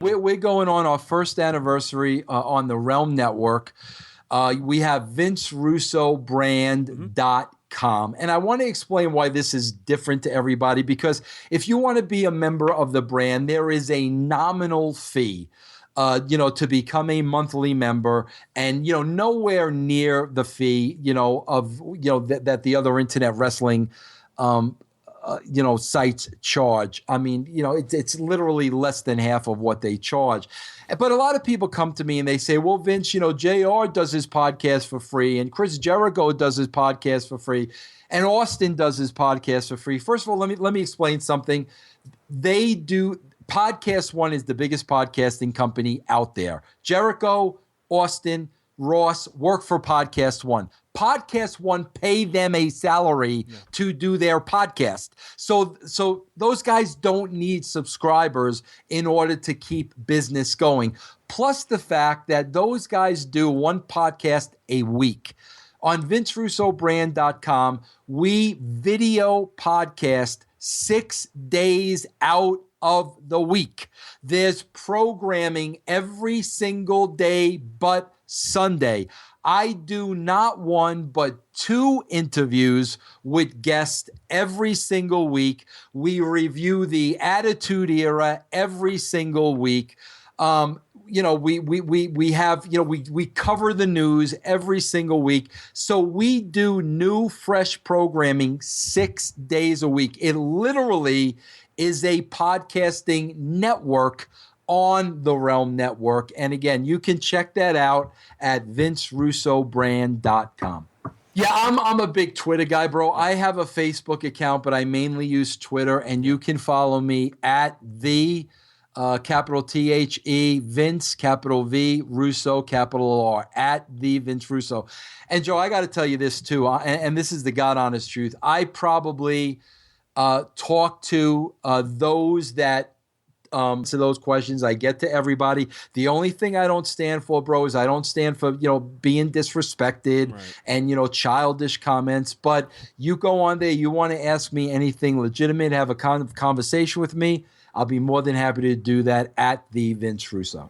We're going on our first anniversary on the Realm Network. We have VinceRussoBrand.com. And I want to explain why this is different to everybody, because if you want to be a member of the brand, there is a nominal fee. To become a monthly member, and nowhere near the fee that the other internet wrestling sites charge. I mean, it's literally less than half of what they charge. But a lot of people come to me and they say, well, Vince, JR does his podcast for free, and Chris Jericho does his podcast for free, and Austin does his podcast for free. First of all, let me explain something. They do. Podcast One is the biggest podcasting company out there. Jericho, Austin, Ross work for Podcast One. Podcast One pay them a salary to do their podcast. So those guys don't need subscribers in order to keep business going. Plus the fact that those guys do one podcast a week. On VinceRussoBrand.com, we video podcast 6 days out of the week. There's programming every single day but Sunday. I do not one but 2 interviews with guests every single week. We review the Attitude Era every single week. We cover the news every single week. So we do new, fresh programming 6 days a week. It literally is a podcasting network on the Realm Network. And again, you can check that out at VinceRussoBrand.com. Yeah, I'm a big Twitter guy, bro. I have a Facebook account, but I mainly use Twitter, and you can follow me at the capital THE, Vince, capital V, Russo, capital R, at the Vince Russo. And Joe, I got to tell you this too, and this is the God honest truth. I probably talk to those that to those questions. I get to everybody. The only thing I don't stand for, bro, is I don't stand for, being disrespected and, childish comments. But you go on there, you want to ask me anything legitimate, have a conversation with me, I'll be more than happy to do that at the Vince Russo.